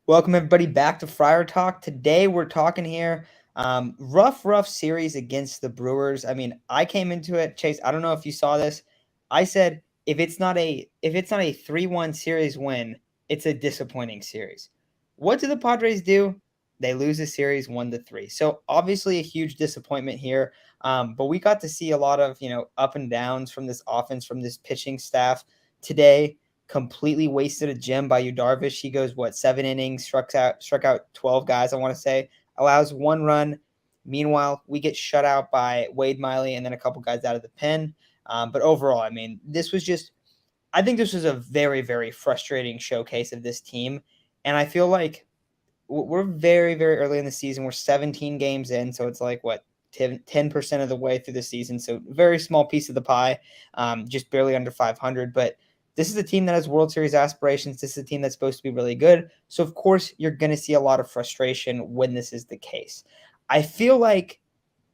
Welcome everybody back to Friar Talk. Today we're talking here rough series against the Brewers. I mean, I came into it, Chase. I don't know if you saw this. I said if it's not a 3-1 series win, it's a disappointing series. What do the Padres do? They lose the series 1-3. So obviously a huge disappointment here. But we got to see a lot of up and downs from this offense, from this pitching staff today. Completely wasted a gem by Darvish. He goes 7 innings, struck out 12 guys. I want to say allows 1 run. Meanwhile, we get shut out by Wade Miley and then a couple guys out of the pen. But overall, I mean, I think this was a very, very frustrating showcase of this team. And I feel like we're very, very early in the season. We're 17 games in. So it's like, 10% of the way through the season. So very small piece of the pie, just barely under 500. But this is a team that has World Series aspirations. This is a team that's supposed to be really good. So, of course, you're going to see a lot of frustration when this is the case. I feel like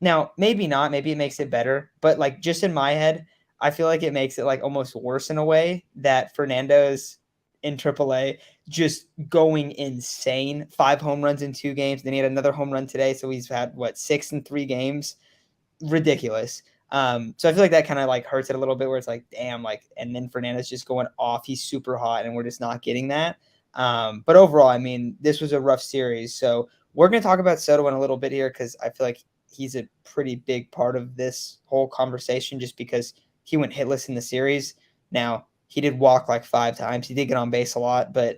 now, maybe not. Maybe it makes it better. But, just in my head, I feel like it makes it, almost worse in a way that Fernando's in AAA just going insane. 5 home runs in 2 games. Then he had another home run today. So he's had, 6 in 3 games. Ridiculous. So I feel like that kind of hurts it a little bit where it's like, damn, and then Fernando's just going off. He's super hot and we're just not getting that. But overall, I mean, this was a rough series. So we're going to talk about Soto in a little bit here because I feel like he's a pretty big part of this whole conversation just because he went hitless in the series. Now, he did walk 5 times. He did get on base a lot, but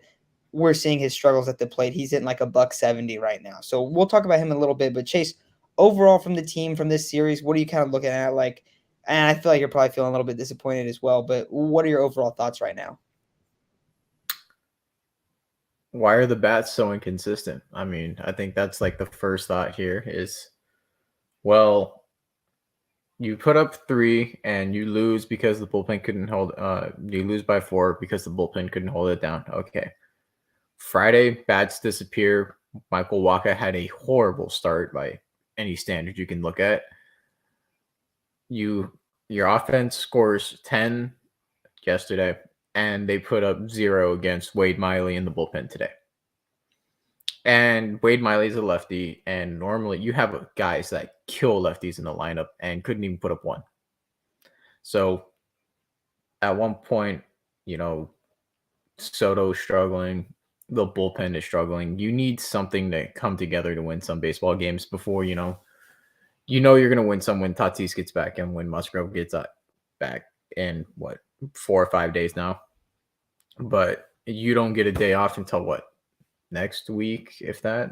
we're seeing his struggles at the plate. He's hitting a $170 right now. So we'll talk about him in a little bit. But Chase, overall from the team from this series, what are you kind of looking at? And I feel like you're probably feeling a little bit disappointed as well, but what are your overall thoughts right now? Why are the bats so inconsistent? I mean, I think that's the first thought here is, well, you put up 3 and you lose because the bullpen couldn't hold. You lose by 4 because the bullpen couldn't hold it down. Okay. Friday, bats disappear. Michael Wacha had a horrible start by any standard you can look at. Your offense scores 10 yesterday, and they put up 0 against Wade Miley in the bullpen today. And Wade Miley's a lefty, and normally you have guys that kill lefties in the lineup and couldn't even put up 1. So at one point, Soto's struggling, the bullpen is struggling. You need something to come together to win some baseball games before you're going to win some when Tatis gets back and when Musgrove gets back in 4 or 5 days now. But you don't get a day off until next week, if that,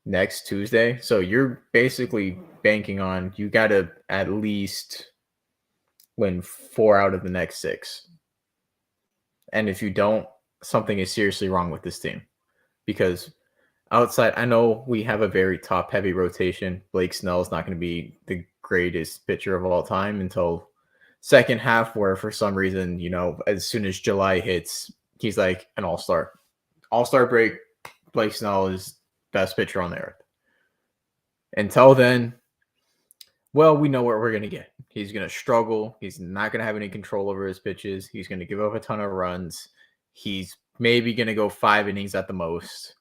next Tuesday. So you're basically banking on you got to at least win 4 out of the next 6. And if you don't, something is seriously wrong with this team. Because outside, I know we have a very top-heavy rotation. Blake Snell is not going to be the greatest pitcher of all time until second half, where for some reason, as soon as July hits, he's like an all-star. All-star break, Blake Snell is best pitcher on the earth. Until then, well, we know what we're going to get. He's going to struggle. He's not going to have any control over his pitches. He's going to give up a ton of runs. He's maybe going to go 5 innings at the most.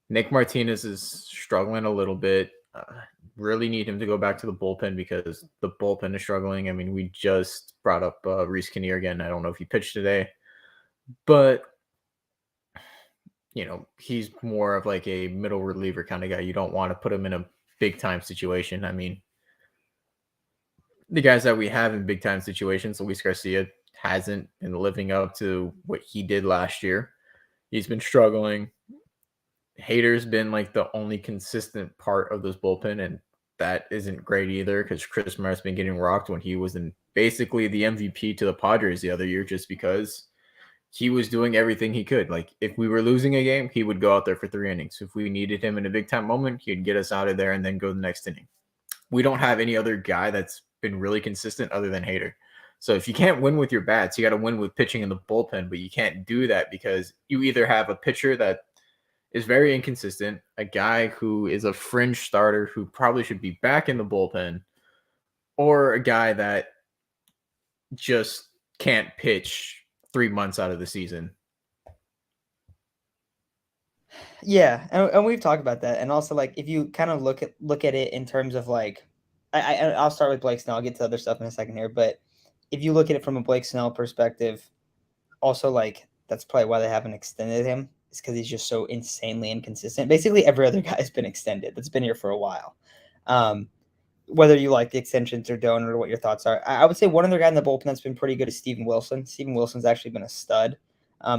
Nick Martinez is struggling a little bit. Really need him to go back to the bullpen because the bullpen is struggling. I mean, we just brought up Reese Kinnear again. I don't know if he pitched today, but he's more of a middle reliever kind of guy. You don't want to put him in a big time situation. I mean, the guys that we have in big time situations, Luis Garcia hasn't been living up to what he did last year. He's been struggling. Hader's been the only consistent part of this bullpen, and that isn't great either because Chris Martin's been getting rocked when he was in basically the MVP to the Padres the other year just because he was doing everything he could. If we were losing a game, he would go out there for 3 innings. If we needed him in a big time moment, he'd get us out of there and then go the next inning. We don't have any other guy that's been really consistent other than Hader. So if you can't win with your bats, you got to win with pitching in the bullpen, but you can't do that because you either have a pitcher that is very inconsistent, a guy who is a fringe starter who probably should be back in the bullpen, or a guy that just can't pitch 3 months out of the season. Yeah, and we've talked about that, and also like if you kind of look at it in terms of like, I'll start with Blake Snell. I'll get to other stuff in a second here, but if you look at it from a Blake Snell perspective, also like that's probably why they haven't extended him. Is because he's just so insanely inconsistent. Basically, every other guy's been extended. That's been here for a while. Um, whether you like the extensions or don't, or what your thoughts are. I would say one other guy in the bullpen that's been pretty good is Steven Wilson. Steven Wilson's actually been a stud,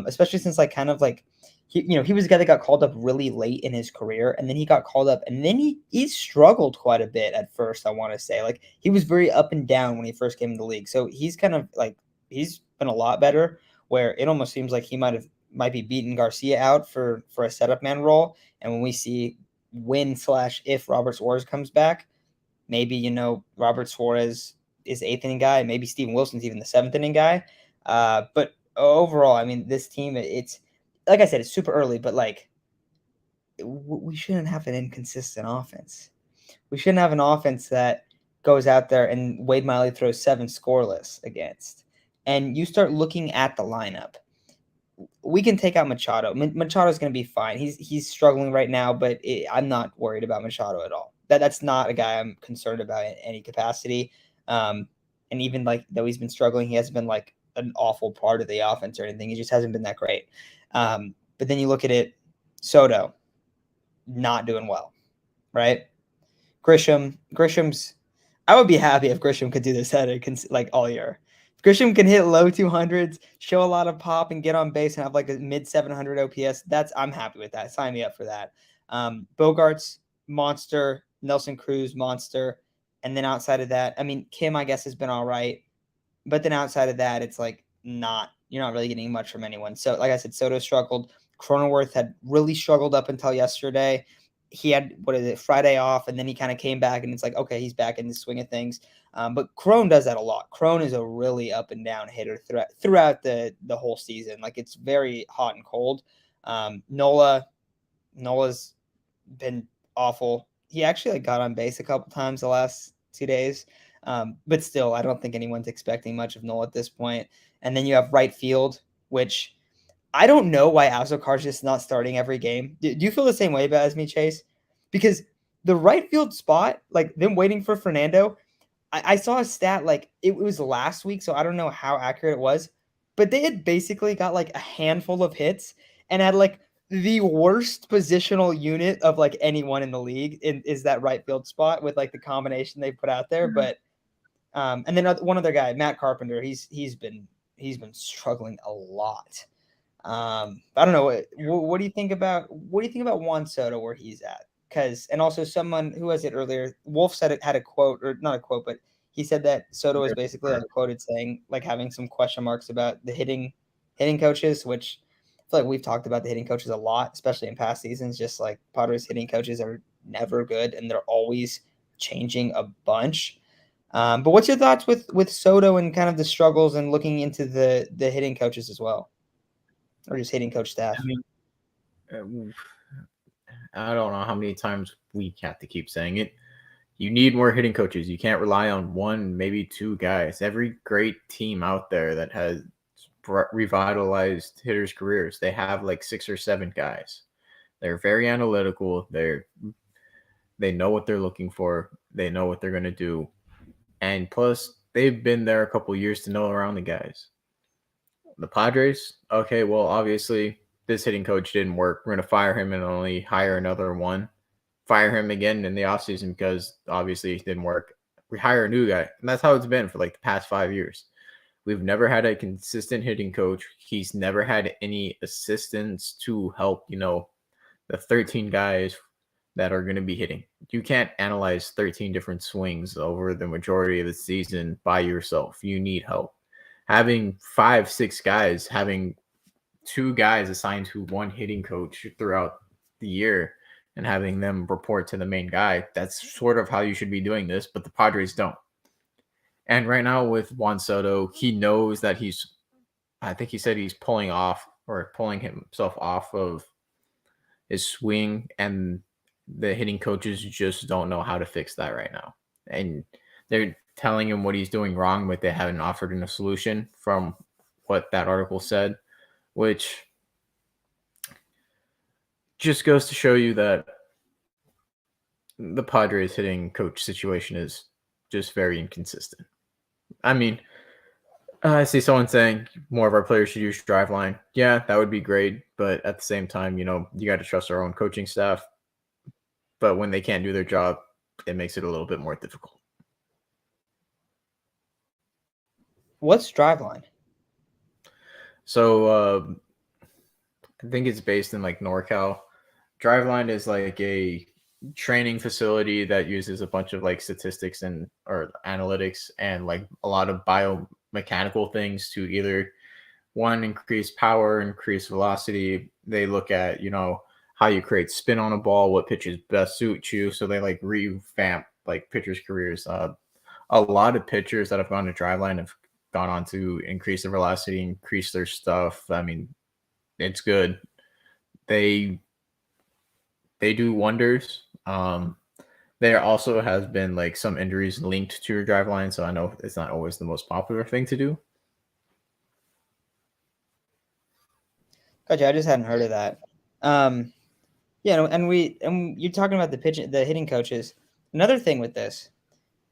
especially since like kind of like he was a guy that got called up really late in his career, and then he got called up, and then he struggled quite a bit at first. I want to say like he was very up and down when he first came in the league. So he's kind of like he's been a lot better. Where it almost seems like he might be beating Garcia out for a setup man role, and when we see when/if Robert Suarez comes back, maybe Robert Suarez is eighth inning guy. Maybe Steven Wilson's even the seventh inning guy. But overall, I mean, this team, it's like I said, it's super early, but like we shouldn't have an inconsistent offense. We shouldn't have an offense that goes out there and Wade Miley throws 7 scoreless against. And you start looking at the lineup. We can take out Machado. Machado's going to be fine. He's struggling right now, but I'm not worried about Machado at all. That's not a guy I'm concerned about in any capacity. And even like though he's been struggling, he hasn't been like an awful part of the offense or anything. He just hasn't been that great. But then you look at it, Soto, not doing well, right? Grisham's. I would be happy if Grisham could do this at like all year. Grisham can hit low 200s, show a lot of pop, and get on base and have like a mid 700 OPS. I'm happy with that. Sign me up for that. Bogarts, monster. Nelson Cruz, monster. And then outside of that, I mean, Kim, I guess, has been all right. But then outside of that, it's like you're not really getting much from anyone. So, like I said, Soto struggled. Cronenworth had really struggled up until yesterday. He had, Friday off, and then he kind of came back, and it's like, okay, he's back in the swing of things. But Crone does that a lot. Crone is a really up and down hitter throughout the whole season. Like, it's very hot and cold. Nola's been awful. He actually got on base a couple times the last 2 days. But still, I don't think anyone's expecting much of Nola at this point. And then you have right field, which I don't know why Azocar's just not starting every game. Do you feel the same way as me, Chase? Because the right field spot, like them waiting for Fernando, I saw a stat, like it was last week, so I don't know how accurate it was, but they had basically got like a handful of hits and had like the worst positional unit of like anyone in the league is that right field spot with like the combination they put out there. But and then one other guy, Matt Carpenter, he's been struggling a lot. I don't know. What do you think about Juan Soto where he's at? Because and also someone who was it earlier, Wolf said it had a quote or not a quote, but he said that Soto was basically like quoted saying like having some question marks about the hitting coaches, which I feel like we've talked about the hitting coaches a lot, especially in past seasons. Just like Padres hitting coaches are never good and they're always changing a bunch. But what's your thoughts with Soto and kind of the struggles and looking into the hitting coaches as well? Or just hitting coach staff? I mean, I don't know how many times we have to keep saying it. You need more hitting coaches. You can't rely on one, maybe 2 guys. Every great team out there that has revitalized hitters' careers, they have like 6 or 7 guys. They're very analytical. They know what they're looking for. They know what they're going to do. And plus, they've been there a couple years to know around the guys. The Padres, okay, well, obviously, this hitting coach didn't work. We're going to fire him and only hire another one. Fire him again in the offseason because obviously it didn't work. We hire a new guy. And that's how it's been for like the past 5 years. We've never had a consistent hitting coach. He's never had any assistants to help, the 13 guys that are going to be hitting. You can't analyze 13 different swings over the majority of the season by yourself. You need help. Having 5, 6 guys, having 2 guys assigned to one hitting coach throughout the year and having them report to the main guy, that's sort of how you should be doing this, but the Padres don't. And right now with Juan Soto, he knows that I think he said he's pulling himself off of his swing, and the hitting coaches just don't know how to fix that right now. And they're telling him what he's doing wrong, but they haven't offered him a solution from what that article said, which just goes to show you that the Padres hitting coach situation is just very inconsistent. I mean, I see someone saying more of our players should use Driveline. Yeah, that would be great, but at the same time, you got to trust our own coaching staff. But when they can't do their job, it makes it a little bit more difficult. What's Driveline? So I think it's based in like NorCal. Driveline is like a training facility that uses a bunch of like statistics and or analytics and like a lot of biomechanical things to either one, increase power, increase velocity. They look at how you create spin on a ball, what pitches best suit you. So they like revamp like pitchers' careers. A lot of pitchers that have gone to Driveline have gone on to increase their velocity, increase their stuff. I mean, it's good. They do wonders. There also has been like some injuries linked to your Driveline, so I know it's not always the most popular thing to do. Gotcha. I just hadn't heard of that. And you're talking about the hitting coaches. Another thing with this,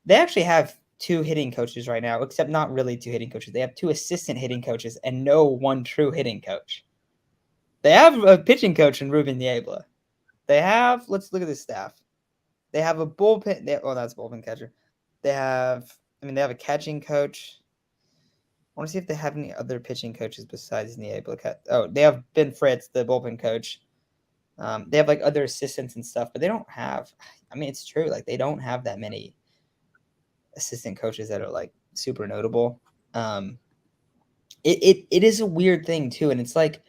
they actually have two hitting coaches right now, except not really two hitting coaches. They have two assistant hitting coaches and no one true hitting coach. They have a pitching coach in Ruben Niebla. They have, let's look at the staff. They have a bullpen. That's a bullpen catcher. They have a catching coach. I want to see if they have any other pitching coaches besides Niebla. Oh, they have Ben Fritz, the bullpen coach. They have like other assistants and stuff, but they don't have. I mean, it's true. Like they don't have that many assistant coaches that are like super notable. It is a weird thing too, and it's like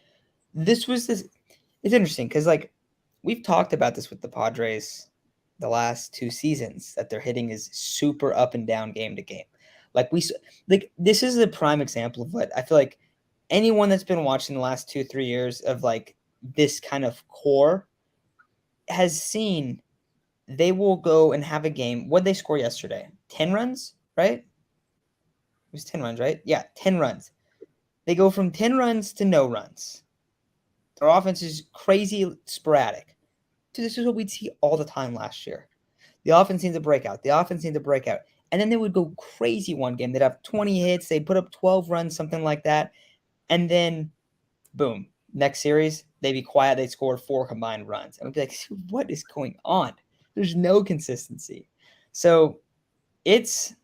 this. It's interesting because like we've talked about this with the Padres the last two seasons that their hitting is super up and down game to game. Like this is a prime example of what I feel like anyone that's been watching the last 2-3 years of like this kind of core has seen. They will go and have a game. What did they score yesterday? 10 runs, right? It was 10 runs, right? Yeah, 10 runs. They go from 10 runs to no runs. Their offense is crazy sporadic. Dude, this is what we'd see all the time last year. The offense seemed to break out. And then they would go crazy one game. They'd have 20 hits. They'd put up 12 runs, something like that. And then, boom, next series, they'd be quiet. They'd score 4 combined runs. And we'd be like, what is going on? There's no consistency. So it's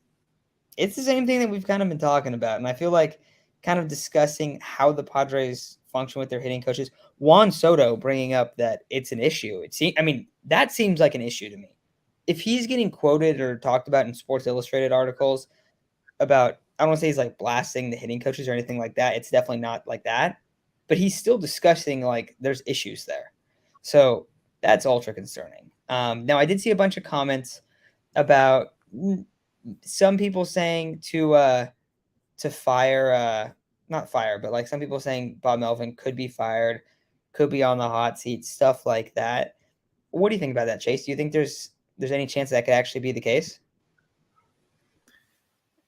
the same thing that we've kind of been talking about. And I feel like kind of discussing how the Padres function with their hitting coaches. Juan Soto bringing up that it's an issue. That seems like an issue to me. If he's getting quoted or talked about in Sports Illustrated articles about, I don't want to say he's like blasting the hitting coaches or anything like that. It's definitely not like that. But he's still discussing like there's issues there. So that's ultra concerning. Now, I did see a bunch of comments about some people saying to fire, not fire, but like some people saying Bob Melvin could be fired, could be on the hot seat, stuff like that. What do you think about that, Chase? Do you think there's any chance that could actually be the case?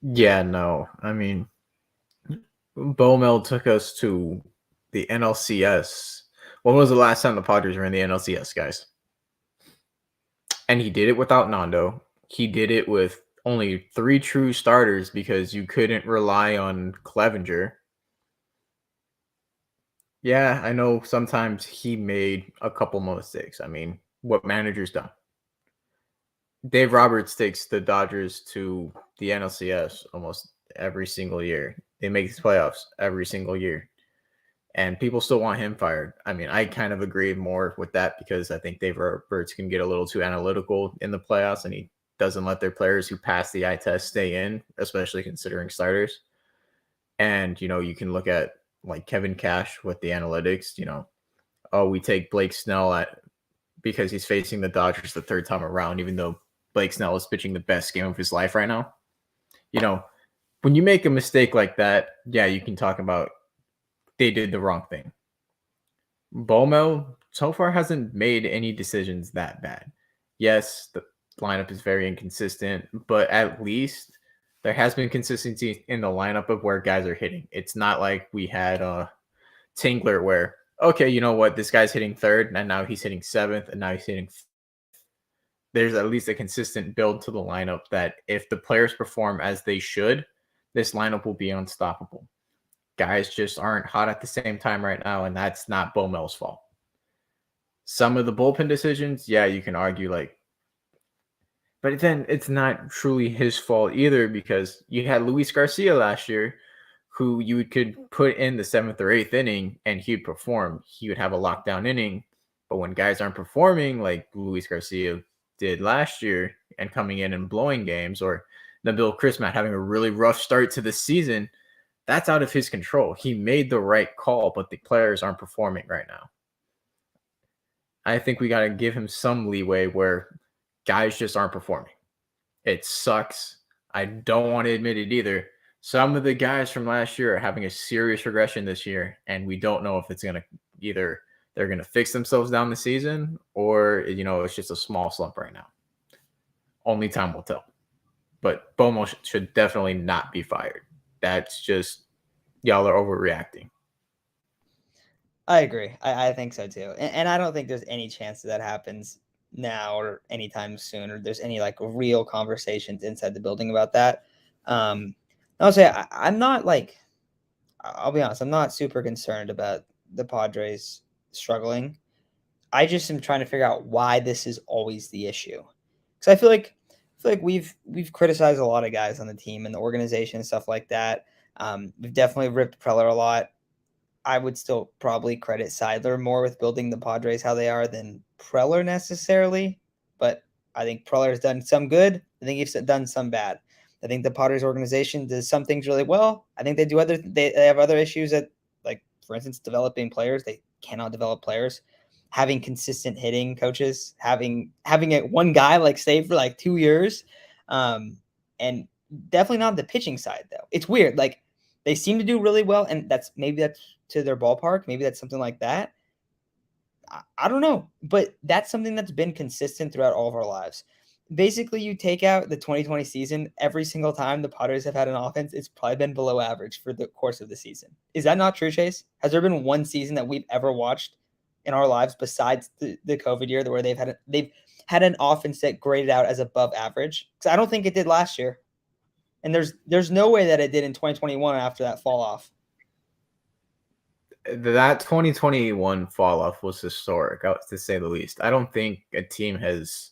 Yeah, no. I mean, Bomel took us to the NLCS. When was the last time the Padres were in the NLCS, guys? And he did it without Nando. He did it with only 3 true starters because you couldn't rely on Clevenger. Yeah, I know sometimes he made a couple mistakes. I mean, what manager's done? Dave Roberts takes the Dodgers to the NLCS almost every single year. They make the playoffs every single year. And people still want him fired. I mean, I kind of agree more with that because I think Dave Roberts can get a little too analytical in the playoffs and he doesn't let their players who pass the eye test stay in, especially considering starters. And, you can look at like Kevin Cash with the analytics, we take Blake Snell because he's facing the Dodgers the third time around, even though Blake Snell is pitching the best game of his life right now. When you make a mistake like that, yeah, you can talk about they did the wrong thing. Bomel so far hasn't made any decisions that bad. Yes, the lineup is very inconsistent, but at least there has been consistency in the lineup of where guys are hitting. It's not like we had Tingler where, okay, you know what? This guy's hitting third, and now he's hitting seventh, and now he's hitting. There's at least a consistent build to the lineup that if the players perform as they should, this lineup will be unstoppable. Guys just aren't hot at the same time right now, and that's not Bo Mel's fault. Some of the bullpen decisions, yeah, you can argue like, but then it's not truly his fault either because you had Luis Garcia last year, who you could put in the seventh or eighth inning and he'd perform. He would have a lockdown inning. But when guys aren't performing like Luis Garcia did last year and coming in and blowing games, or Nabil Crismatt having a really rough start to the season, that's out of his control. He made the right call, but the players aren't performing right now. I think we got to give him some leeway where guys just aren't performing. It sucks. I don't want to admit it either. Some of the guys from last year are having a serious regression this year, and we don't know if it's going to either they're going to fix themselves down the season or, it's just a small slump right now. Only time will tell. But Bomo should definitely not be fired. That's just, y'all are overreacting. I agree. I think so too. And I don't think there's any chance that happens now or anytime soon, or there's any like real conversations inside the building about that. I'll say I'm not like, I'll be honest, I'm not super concerned about the Padres struggling. I just am trying to figure out why this is always the issue. Because I feel like we've criticized a lot of guys on the team and the organization and stuff like that. We've definitely ripped Preller a lot. I would still probably credit Seidler more with building the Padres how they are than Preller necessarily. But I think Preller's done some good. I think he's done some bad. I think the Padres organization does some things really well. I think they have other issues that, like, for instance, developing players. They cannot develop players. Having consistent hitting coaches, having one guy like stay for like 2 years, and definitely not the pitching side though. It's weird. Like, they seem to do really well, and that's to their ballpark. Maybe that's something like that. I don't know, but that's something that's been consistent throughout all of our lives. Basically, you take out the 2020 season, every single time the Padres have had an offense, it's probably been below average for the course of the season. Is that not true, Chase? Has there been one season that we've ever watched in our lives besides the COVID year where they've had an offense that graded out as above average? Because I don't think it did last year. And there's no way that it did in 2021 after that fall off. That 2021 fall off was historic, to say the least. I don't think a team has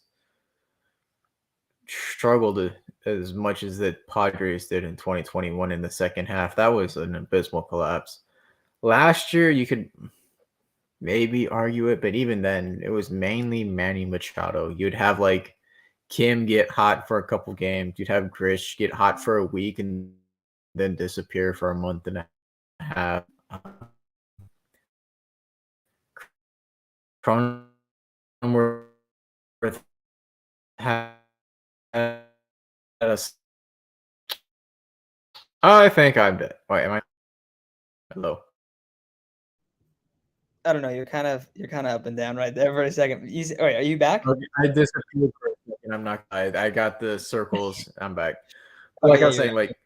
struggled as much as the Padres did in 2021 in the second half. That was an abysmal collapse. Last year, you could maybe argue it, but even then, it was mainly Manny Machado. You'd have like Kim get hot for a couple games. You'd have Grish get hot for a week and then disappear for a month and a half. Cronenworth had us. I think I'm dead. Wait, am I? Hello. I don't know. You're kind of up and down right there for a second. Wait, are you back? Okay, I disappeared for a second. I'm not. I got the circles. I'm back. Okay, Like I was saying, like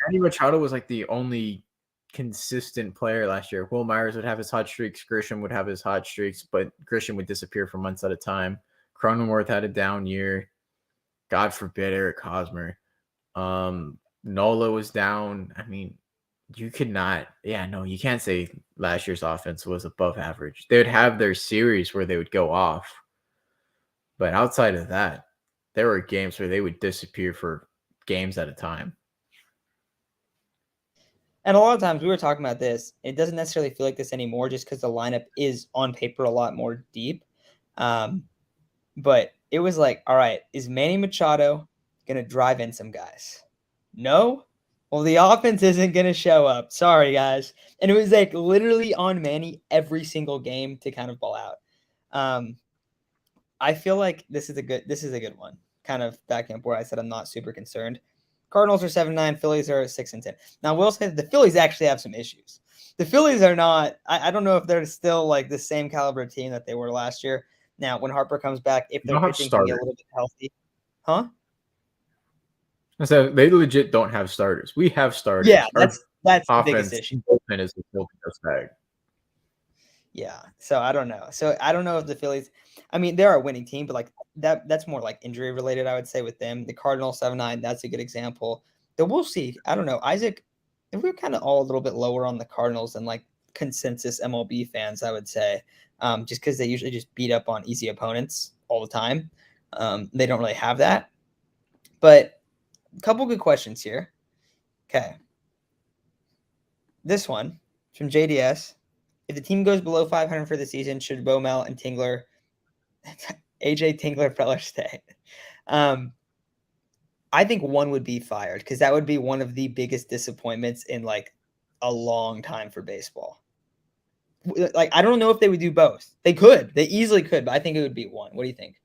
Manny Machado was like the only consistent player last year. Will Myers would have his hot streaks. Grisham would have his hot streaks, but Grisham would disappear for months at a time. Cronenworth had a down year. God forbid Eric Hosmer. Nola was down. I mean, you could not. Yeah, no, you can't say last year's offense was above average. They would have their series where they would go off. But outside of that, there were games where they would disappear for games at a time. And a lot of times we were talking about this. It doesn't necessarily feel like this anymore just because the lineup is on paper a lot more deep. But it was like, all right, is Manny Machado going to drive in some guys? No? Well, the offense isn't going to show up. Sorry, guys. And it was like literally on Manny every single game to kind of ball out. I feel like this is a good one. Kind of backing up where I said I'm not super concerned. Cardinals are 7-9. Phillies are 6-10. Now, we'll say the Phillies actually have some issues. The Phillies are not. I don't know if they're still like the same caliber team that they were last year. Now, when Harper comes back, if their pitching can get a little bit healthy, huh? So they legit don't have starters. We have starters. Yeah, that's the biggest issue. Bullpen is holding us back. Yeah. So I don't know. So I don't know if the Phillies. I mean, they're a winning team, but like that's more like injury related. I would say with them, the Cardinals 7-9. That's a good example. Then we'll see. I don't know, Isaac. If we're kind of all a little bit lower on the Cardinals than like consensus MLB fans, I would say, just because they usually just beat up on easy opponents all the time. They don't really have that. But a couple good questions here. Okay. This one from JDS. If the team goes below 500 for the season, should Bomel and Tingler, AJ Tingler, Preller stay? I think one would be fired because that would be one of the biggest disappointments in like a long time for baseball. Like, I don't know if they would do both. They could. They easily could, but I think it would be one. What do you think?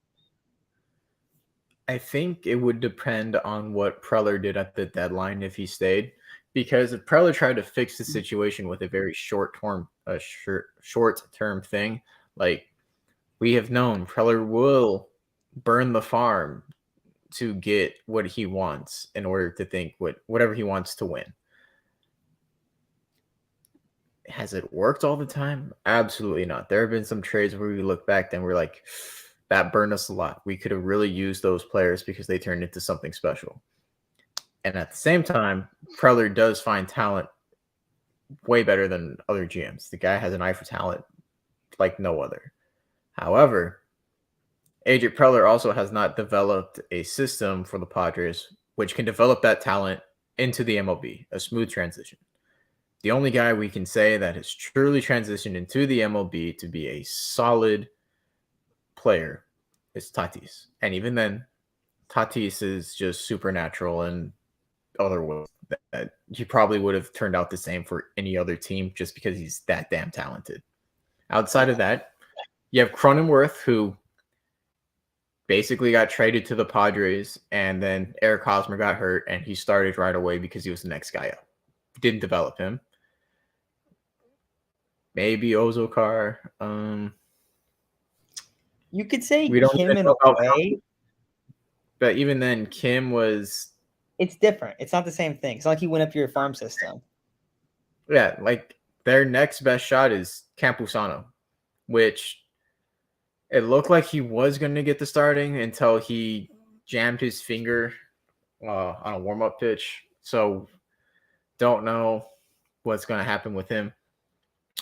I think it would depend on what Preller did at the deadline if he stayed, because if Preller tried to fix the situation with a very short term thing, like we have known, Preller will burn the farm to get what he wants in order to think whatever he wants to win. Has it worked all the time? Absolutely not. There have been some trades where we look back and we're like, that burned us a lot. We could have really used those players because they turned into something special. And at the same time, Preller does find talent way better than other GMs. The guy has an eye for talent like no other. However, AJ Preller also has not developed a system for the Padres which can develop that talent into the MLB, a smooth transition. The only guy we can say that has truly transitioned into the MLB to be a solid player is Tatis. And even then, Tatis is just supernatural in other ways that he probably would have turned out the same for any other team just because he's that damn talented. Outside of that, you have Cronenworth, who basically got traded to the Padres, and then Eric Hosmer got hurt, and he started right away because he was the next guy up. Didn't develop him. Maybe Ozokar. You could say We don't Kim even in know a about way. but even then, Kim was It's different. It's not the same thing. It's not like he went up your farm system. like their next best shot is Campusano, which it looked like he was going to get the starting until he jammed his finger on a warm-up pitch. So don't know what's going to happen with him.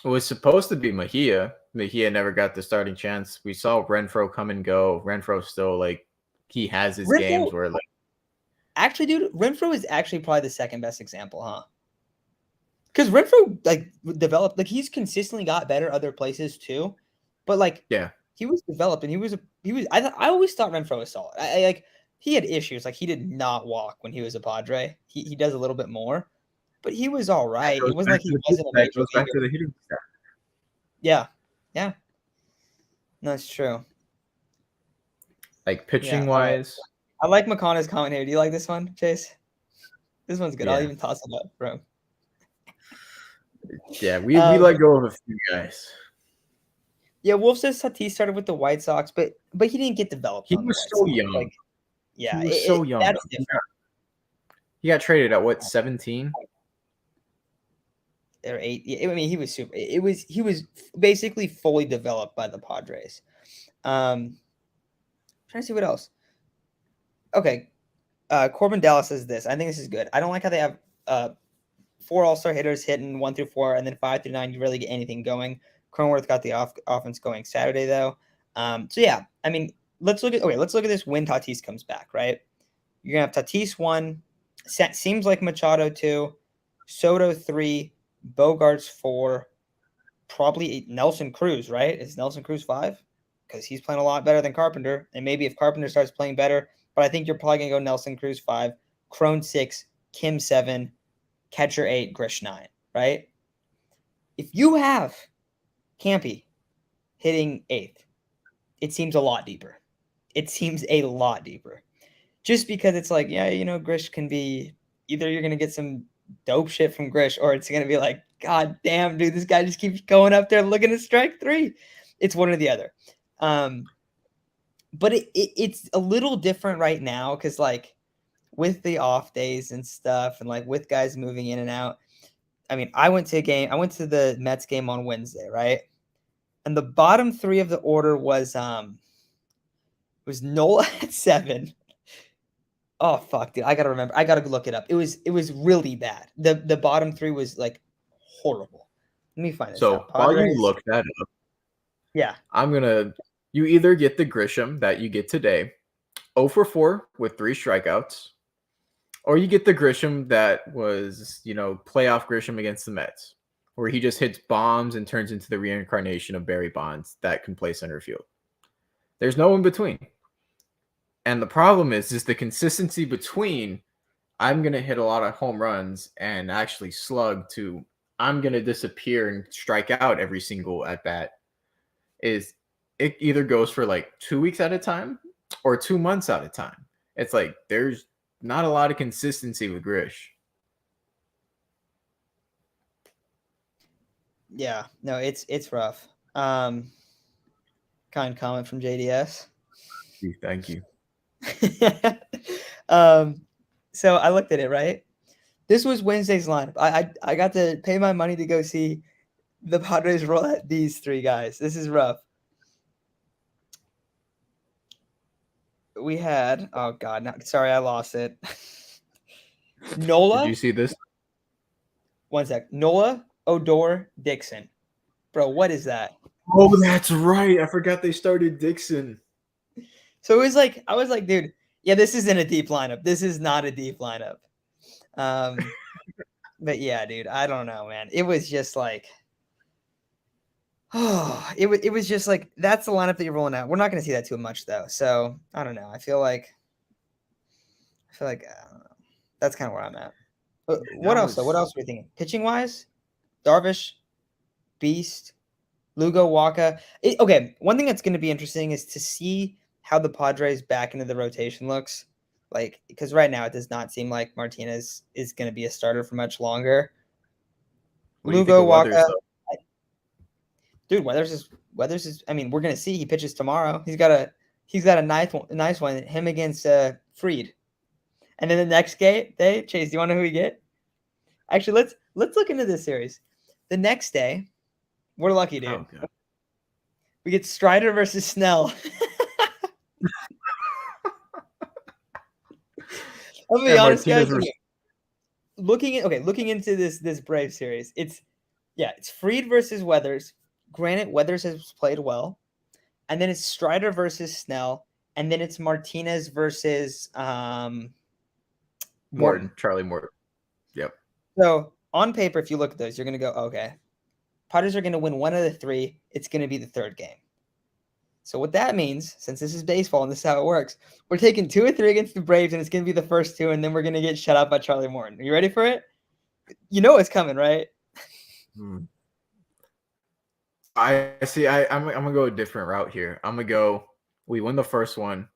It was supposed to be Mejia. Mejia never got the starting chance. We saw Renfroe come and go. Renfroe still like he has his games Renfroe, where like actually, dude, Renfroe is actually probably the second best example, huh? Because Renfroe like developed, like he's consistently got better other places too, but like yeah. he was developed and he was. I always thought Renfroe was solid. I like he had issues, like he did not walk when he was a Padre. He does a little bit more, but he was all right. It wasn't like he wasn't a major Back leaguer. to the hitting staff. Yeah, yeah, no, that's true. Like Yeah, pitching all right. wise, I like McConaughey's comment here. Do you like this one, Chase? This one's good. I'll yeah. even toss it up, bro. Yeah, we let go of a few guys. Yeah, Wolf says Tatis started with the White Sox, but he didn't get developed He on the was White so Sox. young. Like, yeah, He was so young. that's different. He got traded at what, 17? Or 8. I mean, he was super. He was basically fully developed by the Padres. Trying to see what else. Okay, Corbin Dallas says this. I think this is good. I don't like how they have 4 All-Star hitters hitting 1 through 4, and then 5 through 9. You really get anything going. Cronenworth got the offense going Saturday though. So yeah, I mean, let's look at this when Tatis comes back. Right, you're gonna have Tatis 1. Seems like Machado 2, Soto 3, Bogarts 4, probably Nelson Cruz. Right, is Nelson Cruz 5? Because he's playing a lot better than Carpenter, and maybe if Carpenter starts playing better, but I think you're probably gonna go Nelson Cruz 5, Crone 6, Kim 7, catcher 8, Grish 9. Right, if you have Campy hitting 8th, it seems a lot deeper. Just because it's like, yeah, Grish can be either you're going to get some dope shit from Grish or it's going to be like, God damn, dude, this guy just keeps going up there looking at strike 3. It's one or the other. But it's a little different right now because, like, with the off days and stuff and, like, with guys moving in and out. I mean, I went to the Mets game on Wednesday, right? And the bottom 3 of the order was Nola at 7. Oh fuck, dude! I gotta remember. I gotta look it up. It was really bad. The bottom 3 was like horrible. Let me find this So out. while you Padres. look that up, Yeah. you either get the Grisham that you get today, 0 for 4 with 3 strikeouts, or you get the Grisham that was, playoff Grisham against the Mets, where he just hits bombs and turns into the reincarnation of Barry Bonds that can play center field. There's no in between. And the problem is the consistency between I'm going to hit a lot of home runs and actually slug to I'm going to disappear and strike out every single at bat is it either goes for like 2 weeks at a time or 2 months at a time. It's like there's not a lot of consistency with Grish. Yeah. No, it's rough. Kind comment from JDS. Thank you. So I looked at it, right? This was Wednesday's lineup. I got to pay my money to go see the Padres roll at these 3 guys. This is rough. We had oh god, no, sorry, I lost it. Nola. Did you see this? One sec. Nola, Odor, Dixon. Bro, what is that? Oh, that's right. I forgot they started Dixon. So it was like I was like, dude, yeah, this isn't a deep lineup. This is not a deep lineup. But yeah, dude, I don't know, man. It was just like, oh, it was just like that's the lineup that you're rolling out. We're not going to see that too much though. So I don't know. I feel like I don't know. That's kind of where I'm at. But what else though? What else are we thinking? Pitching wise, Darvish, Beast, Lugo, Waka. Okay, one thing that's going to be interesting is to see how the Padres back into the rotation looks. Like, because right now it does not seem like Martinez is going to be a starter for much longer. What do you think Lugo, of Weathers, Waka. though? Dude, Weathers is. I mean, we're going to see. He pitches tomorrow. He's got a nice one. Him against Fried. And then the next day, Chase, do you want to know who we get? Actually, let's look into this series. The next day, we're lucky, dude. Oh, God. We get Strider versus Snell. I'll be honest, guys. Looking into this Brave series, it's Fried versus Weathers. Granted, Weathers has played well, and then it's Strider versus Snell, and then it's Martinez versus Morton. Charlie Morton. Yep. So on paper, if you look at those, you're gonna go, okay, Padres are gonna win one of the 3. It's gonna be the 3rd game. So what that means, since this is baseball and this is how it works, we're taking 2 or 3 against the Braves, and it's going to be the first 2, and then we're going to get shut out by Charlie Morton. Are you ready for it? You know it's coming, right? I see. I'm going to go a different route here. I'm going to go, we win the first one.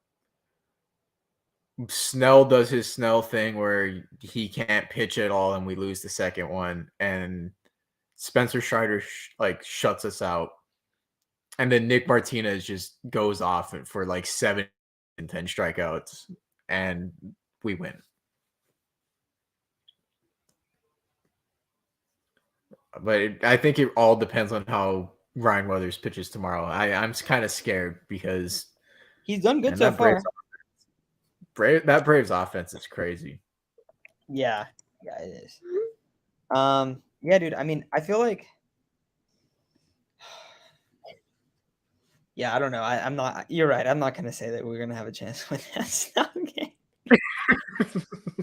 Snell does his Snell thing where he can't pitch at all, and we lose the second one, and Spencer Strider shuts us out. And then Nick Martinez just goes off for like 7 and 10 strikeouts, and we win. But I think it all depends on how Ryan Weathers pitches tomorrow. I'm kind of scared because he's done good so far. That Braves offense is crazy. Yeah, it is. Yeah, dude. I mean, I feel like. Yeah, I don't know. I'm not. You're right. I'm not gonna say that we're gonna have a chance with that Snell game.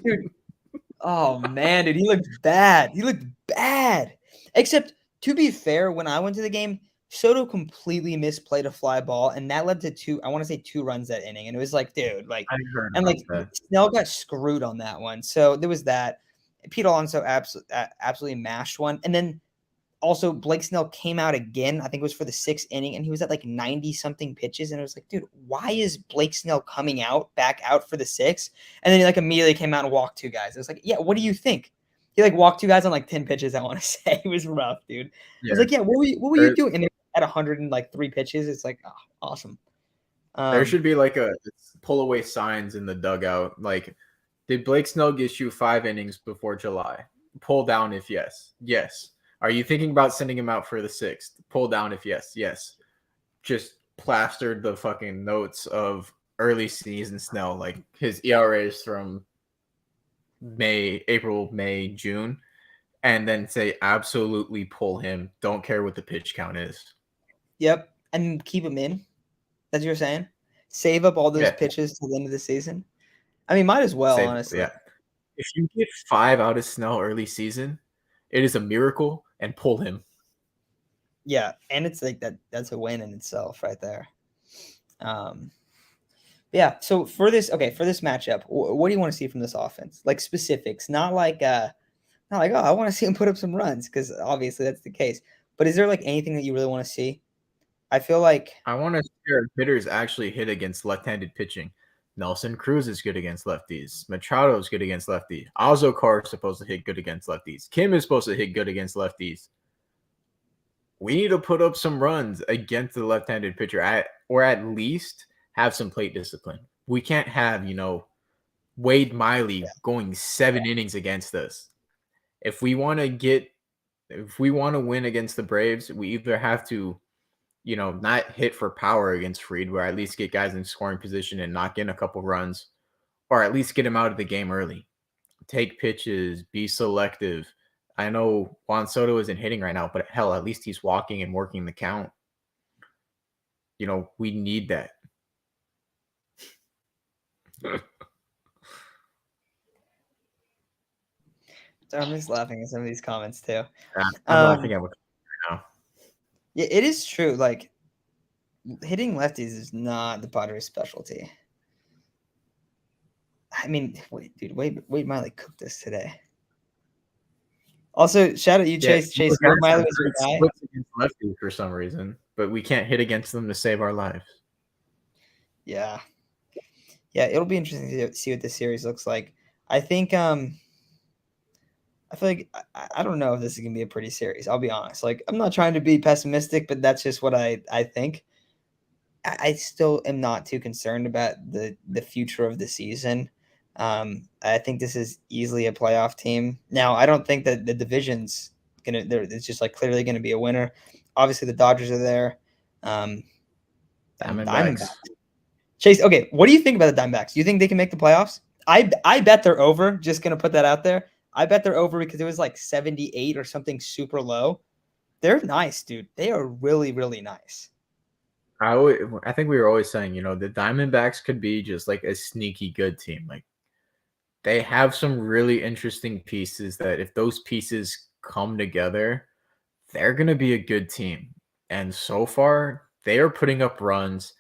Dude. Oh man, dude, he looked bad. Except to be fair, when I went to the game, Soto completely misplayed a fly ball, and that led to 2. I want to say 2 runs that inning, and it was like, dude, like, and like that. Snell got screwed on that one. So there was that. Pete Alonso absolutely mashed one, and then. Also, Blake Snell came out again. I think it was for the 6th inning, and he was at like 90-something pitches. And it was like, dude, why is Blake Snell coming back out for the 6th? And then he like immediately came out and walked 2 guys. It was like, yeah, what do you think? He like walked 2 guys on like 10 pitches, I want to say. It was rough, dude. Yeah. I was like, yeah, what were you doing? And at 103 pitches, it's like, oh, awesome. There should be like a pull away signs in the dugout. Like, did Blake Snell get you 5 innings before July? Pull down if yes. Yes. Are you thinking about sending him out for the 6th? Pull down if yes. Yes. just plastered the fucking notes of early season Snell, like his ERAs from April, May, June, and then say absolutely pull him. Don't care what the pitch count is. Yep, and keep him in. That's what you're saying. Save up all those Yeah, pitches till the end of the season. I mean, might as well, save. honestly. Yeah, if you get 5 out of Snell early season, it is a miracle, and pull him. Yeah, and it's like that's a win in itself right there. Yeah, so for this matchup, what do you want to see from this offense? Like specifics, not like, oh, I want to see him put up some runs because obviously that's the case. But is there like anything that you really want to see? I feel like I want to see our hitters actually hit against left-handed pitching. Nelson Cruz is good against lefties. Machado is good against lefties. Azokar is supposed to hit good against lefties. Kim is supposed to hit good against lefties. We need to put up some runs against the left-handed pitcher, or at least have some plate discipline. We can't have, Wade Miley going 7 innings against us. If we want to win against the Braves, we either have to, not hit for power against Fried, where at least get guys in scoring position and knock in a couple runs, or at least get him out of the game early. Take pitches, be selective. I know Juan Soto isn't hitting right now, but hell, at least he's walking and working the count. We need that. I'm just laughing at some of these comments too. I'm laughing at what now. Yeah, it is true. Like hitting lefties is not the Padres' specialty. I mean, Wade Miley cooked this today. Also, shout out you, Chase. Chase, Wade Miley was your guy. Splits against lefties for some reason, but we can't hit against them to save our lives. Yeah, it'll be interesting to see what this series looks like. I think I feel like I don't know if this is gonna be a pretty series. I'll be honest. Like I'm not trying to be pessimistic, but that's just what I think. I still am not too concerned about the future of the season. I think this is easily a playoff team. Now I don't think that the division's gonna. It's just like clearly gonna be a winner. Obviously the Dodgers are there. And Diamondbacks. Chase, okay, what do you think about the Diamondbacks? Do you think they can make the playoffs? I bet they're over. Just gonna put that out there. I bet they're over because it was like 78 or something super low. They're nice, dude. They are really, really nice. I think we were always saying, the Diamondbacks could be just like a sneaky good team. Like they have some really interesting pieces that if those pieces come together, they're going to be a good team. And so far, they are putting up runs.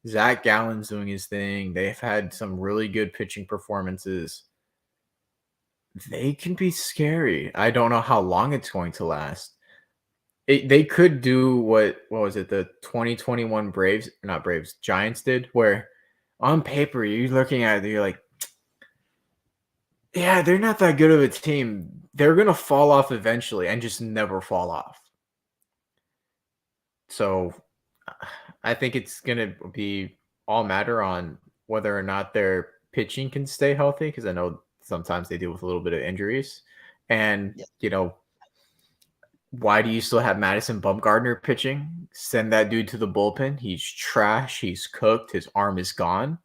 Zach Gallen's doing his thing. They've had some really good pitching performances. They can be scary. I don't know how long it's going to last. They could do what was it, the 2021 Giants did, where on paper you're looking at it, you're like, yeah, they're not that good of a team. They're going to fall off eventually and just never fall off. So I think it's going to be all matter on whether or not their pitching can stay healthy, because I know sometimes they deal with a little bit of injuries. And, why do you still have Madison Bumgarner pitching? Send that dude to the bullpen. He's trash. He's cooked. His arm is gone.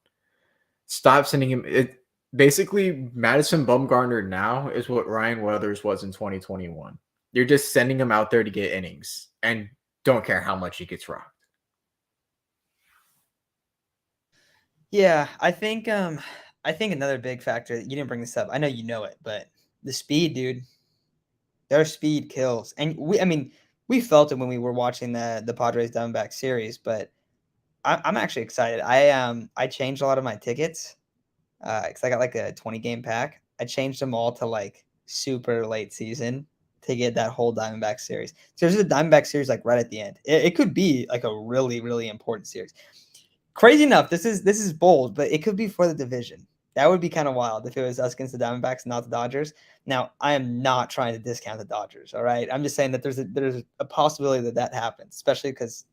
Stop sending him. Basically, Madison Bumgarner now is what Ryan Weathers was in 2021. You're just sending him out there to get innings and don't care how much he gets rocked. Yeah, I think another big factor, you didn't bring this up. I know you know it, but the speed, dude. Their speed kills. And we felt it when we were watching the Padres Diamondback series, but I'm actually excited. I changed a lot of my tickets because I got like a 20 game pack. I changed them all to like super late season to get that whole Diamondback series. So there's a Diamondback series like right at the end. It could be like a really, really important series. Crazy enough, this is bold, but it could be for the division. That would be kind of wild if it was us against the Diamondbacks, not the Dodgers. Now, I am not trying to discount the Dodgers, all right? I'm just saying that there's a possibility that happens, especially because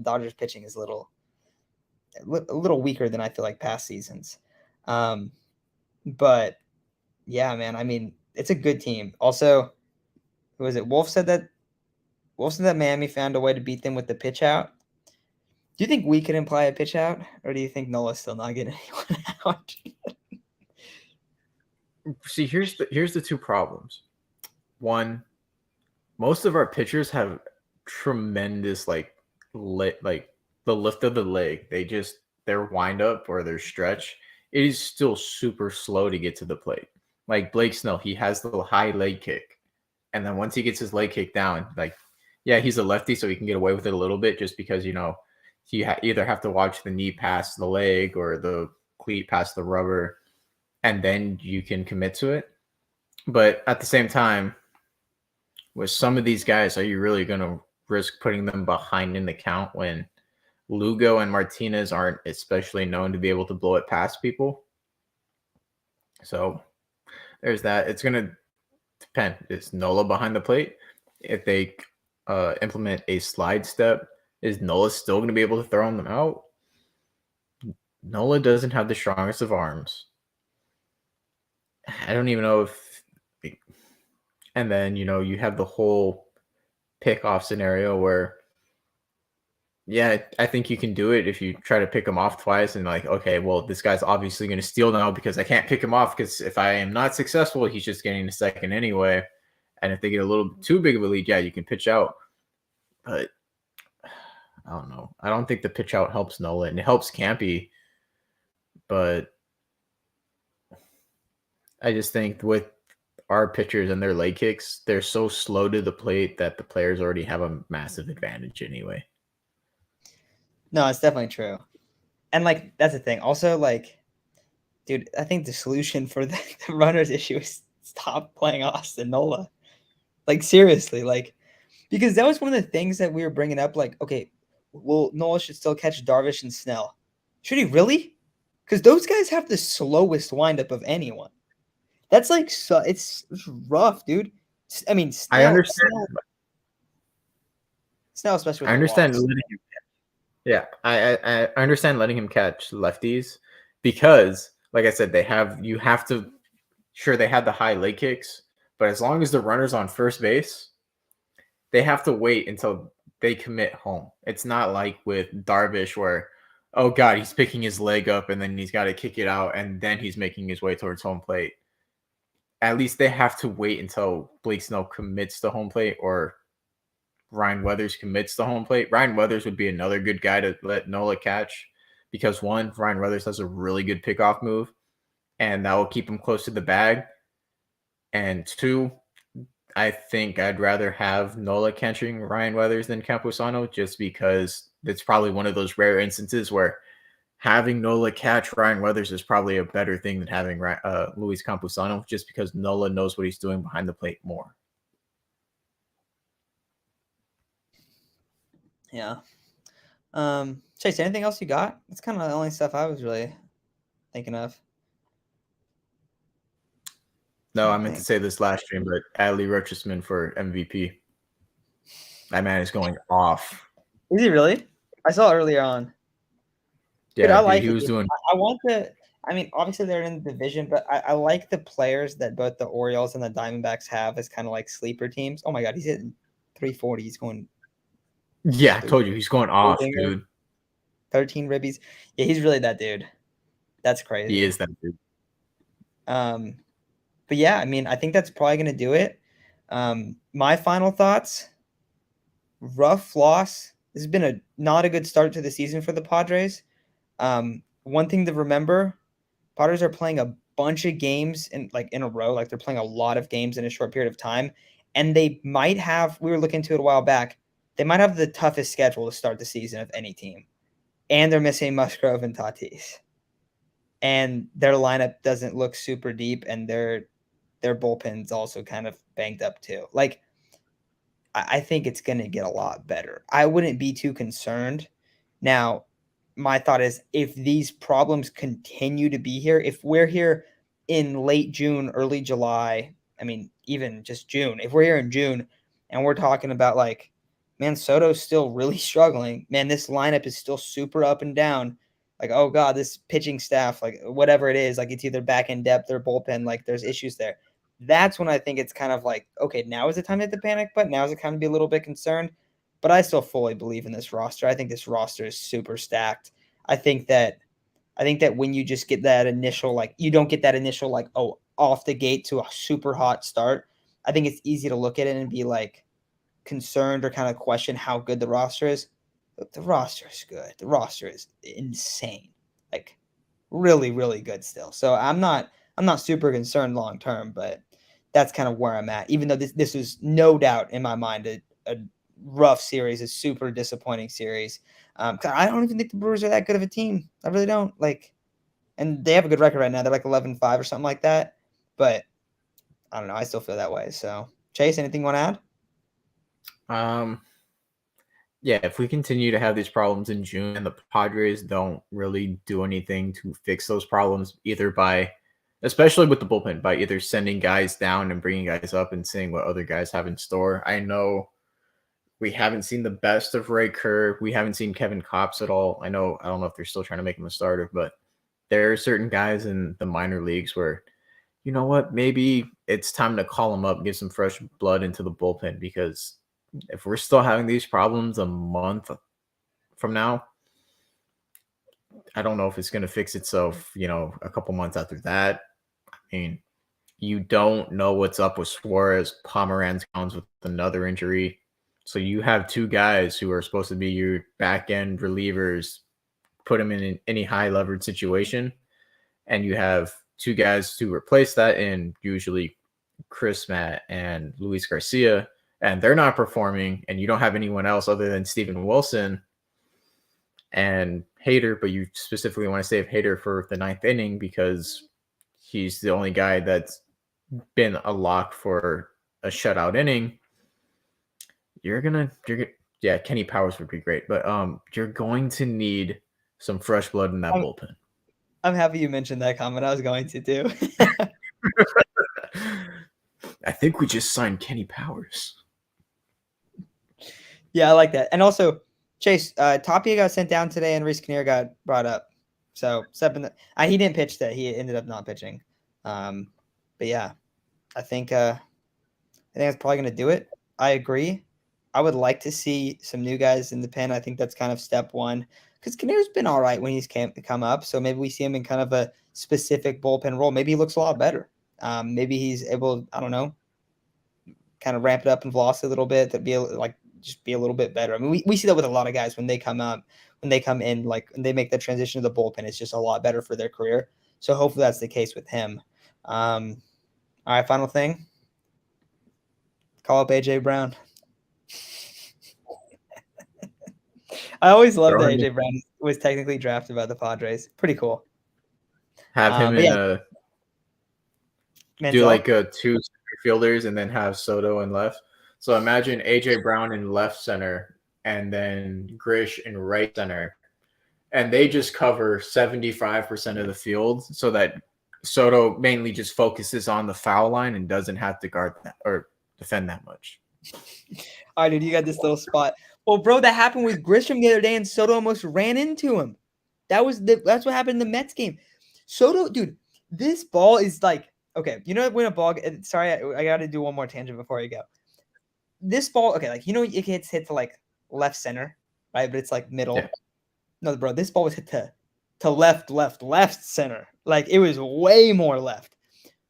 Dodgers pitching is a little weaker than I feel like past seasons. But yeah, man, I mean, it's a good team. Also, who was it? Wolf said that Miami found a way to beat them with the pitch out. Do you think we could imply a pitch out, or do you think Nola's still not getting anyone out? See, here's the two problems. One, most of our pitchers have tremendous like the lift of the leg. Their wind up or their stretch, it is still super slow to get to the plate. Like Blake Snell, he has the high leg kick. And then once he gets his leg kick down, like, yeah, he's a lefty, so he can get away with it a little bit just because, you either have to watch the knee pass the leg or the cleat pass the rubber, and then you can commit to it. But at the same time, with some of these guys, are you really going to risk putting them behind in the count when Lugo and Martinez aren't especially known to be able to blow it past people? So there's that. It's going to depend. Is Nola behind the plate? If they implement a slide step, is Nola still going to be able to throw them out? Nola doesn't have the strongest of arms. I don't even know if. And then, you have the whole pick-off scenario where, yeah, I think you can do it if you try to pick him off twice and like, okay, well, this guy's obviously going to steal now because I can't pick him off because if I am not successful, he's just getting a second anyway. And if they get a little too big of a lead, yeah, you can pitch out. But I don't know. I don't think the pitch out helps Nola, and it helps Campy. But I just think with our pitchers and their leg kicks, they're so slow to the plate that the players already have a massive advantage anyway. No, it's definitely true. And like that's the thing. Also, like, dude, I think the solution for the runners issue is stop playing Austin Nola. Like seriously, like because that was one of the things that we were bringing up. Like, okay, well, Nola should still catch Darvish and Snell. Should he really? Because those guys have the slowest windup of anyone. That's like it's rough, dude. I mean, I understand. Snell, especially. I understand letting him. Yeah, I understand letting him catch lefties because, like I said, they have the high leg kicks, but as long as the runner's on first base, they have to wait until they commit home. It's not like with Darvish where, oh God, he's picking his leg up and then he's got to kick it out and then he's making his way towards home plate. At least they have to wait until Blake Snell commits to home plate or Ryan Weathers commits to home plate. Ryan Weathers would be another good guy to let Nola catch because one, Ryan Weathers has a really good pickoff move and that will keep him close to the bag. And two, I think I'd rather have Nola catching Ryan Weathers than Campusano just because it's probably one of those rare instances where having Nola catch Ryan Weathers is probably a better thing than having Luis Campusano just because Nola knows what he's doing behind the plate more. Yeah. Chase, anything else you got? That's kind of the only stuff I was really thinking of. No, I meant to say this last stream, but Adley Rutschman for MVP. That man is going off. Is he really? I saw earlier on. Yeah, dude, I like he was doing. I want to. I mean, obviously they're in the division, but I like the players that both the Orioles and the Diamondbacks have as kind of like sleeper teams. Oh my God, he's hitting 340. He's going. Yeah, I told you he's going off, dude. 13 ribbies. Yeah, he's really that dude. That's crazy. He is that dude. But yeah, I mean, I think that's probably going to do it. My final thoughts. Rough loss. This has been not a good start to the season for the Padres. One thing to remember, Padres are playing a bunch of games in a row. Like they're playing a lot of games in a short period of time. And they might have, we were looking into it a while back, they might have the toughest schedule to start the season of any team. And they're missing Musgrove and Tatis. And their lineup doesn't look super deep, and their bullpen's also kind of banged up too. Like, I think it's going to get a lot better. I wouldn't be too concerned. Now, my thought is if these problems continue to be here, if we're here in late June, early July, I mean, even just June, if we're here in June and we're talking about like, man, Soto's still really struggling. Man, this lineup is still super up and down. Like, oh God, this pitching staff, like whatever it is, like it's either back in depth or bullpen, like there's issues there. That's when I think it's kind of like, okay, now is the time to hit the panic button. Now is the time to be a little bit concerned. but I still fully believe in this roster. I think this roster is super stacked. I think that when you just get that initial, like, you don't get that initial, like, oh, off the gate to a super hot start, I think it's easy to look at it and be like concerned or kind of question how good the roster is. The roster is good. The roster is insane. Like, really, really good still. So I'm not super concerned long term, but that's kind of where I'm at. Even though this was no doubt in my mind a rough series, a super disappointing series. 'Cause I don't even think the Brewers are that good of a team. I really don't. Like, and they have a good record right now. They're like 11-5 or something like that. But I don't know. I still feel that way. So, Chase, anything you want to add? Yeah, if we continue to have these problems in June and the Padres don't really do anything to fix those problems, either by, especially with the bullpen, by either sending guys down and bringing guys up and seeing what other guys have in store. I know we haven't seen the best of Ray Kerr. We haven't seen Kevin Kopps at all. I don't know if they're still trying to make him a starter, but there are certain guys in the minor leagues where, you know what, maybe it's time to call them up, get some fresh blood into the bullpen, because if we're still having these problems a month from now, I don't know if it's going to fix itself, a couple months after that. I mean, you don't know what's up with Suarez. Pomeranz comes with another injury. So you have two guys who are supposed to be your back end relievers, put them in any high leverage situation. And you have two guys to replace that in, usually Chris Matt and Luis Garcia, and they're not performing, and you don't have anyone else other than Steven Wilson and Hader, but you specifically want to save Hader for the ninth inning because he's the only guy that's been a lock for a shutout inning. Yeah, Kenny Powers would be great, but you're going to need some fresh blood in that bullpen. I'm happy you mentioned that comment. I was going to too. I think we just signed Kenny Powers. Yeah, I like that. And also, Chase, Tapia got sent down today, and Reese Kinnear got brought up. So he didn't pitch today. He ended up not pitching. But yeah, I think that's probably going to do it. I agree. I would like to see some new guys in the pen. I think that's kind of step one, because Kinnear's been all right when he's come up. So maybe we see him in kind of a specific bullpen role. Maybe he looks a lot better. Maybe he's able, I don't know, kind of ramp it up in velocity a little bit, to be just be a little bit better. I mean, we see that with a lot of guys when they come in, like, and they make the transition to the bullpen, it's just a lot better for their career. So hopefully that's the case with him. All right, final thing. Call up AJ Brown. I always loved that AJ Brown was technically drafted by the Padres. Pretty cool. Have him in do like two center fielders and then have Soto in left. So imagine AJ Brown in left center and then Grish in right center. And they just cover 75% of the field so that Soto mainly just focuses on the foul line and doesn't have to guard that or defend that much. All right, dude, you got this little spot. Well, bro, that happened with Grisham the other day, and Soto almost ran into him. That's what happened in the Mets game. Soto, dude, this ball is like, okay, you know when a ball, sorry, I got to do one more tangent before I go. This ball, okay, like, it gets hit to like left center, right? But it's like middle. Yeah. No, bro, this ball was hit to left center. Like, it was way more left.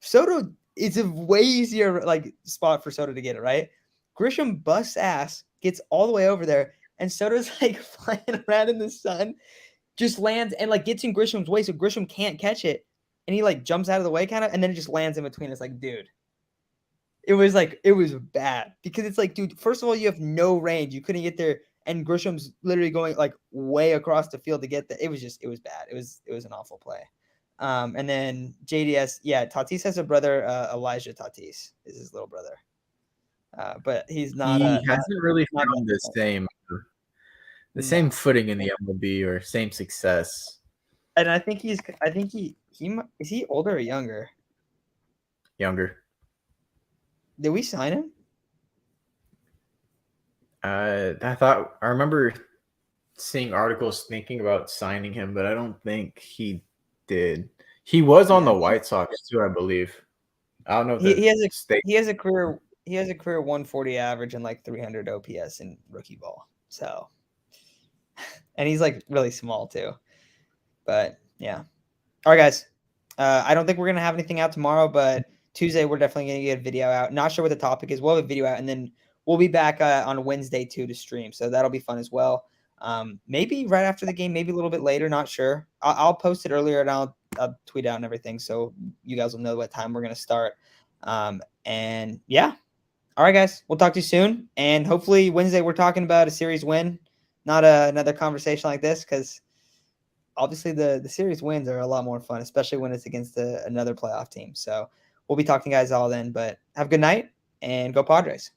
Soto, it's a way easier like spot for Soto to get it, right? Grisham busts ass, gets all the way over there, and Soto's like flying around in the sun, just lands and like gets in Grisham's way, so Grisham can't catch it, and he like jumps out of the way kind of, and then it just lands in between. It's like, dude, it was bad, because it's like, dude, first of all, you have no range, you couldn't get there, and Grisham's literally going like way across the field to get there. It was bad. It was an awful play. And then JDS, yeah, Tatis has a brother, Elijah Tatis is his little brother. But he's not. He hasn't really found the same footing in the MLB or same success. And I think he is he older or younger? Younger. Did we sign him? I remember seeing articles thinking about signing him, but I don't think he did. He was on the White Sox too, I believe. I don't know. He has a career he has a career 140 average and like 300 OPS in rookie ball. So, and he's like really small too. But yeah. All right, guys. I don't think we're gonna have anything out tomorrow, but Tuesday we're definitely gonna get a video out. Not sure what the topic is. We'll have a video out, and then we'll be back on Wednesday too to stream. So that'll be fun as well. Maybe right after the game, maybe a little bit later. Not sure. I'll post it earlier and I'll tweet out and everything, so you guys will know what time we're gonna start. And yeah. All right, guys. We'll talk to you soon, and hopefully Wednesday we're talking about a series win, not another conversation like this, because obviously the series wins are a lot more fun, especially when it's against another playoff team. So we'll be talking to you guys all then, but have a good night and go Padres.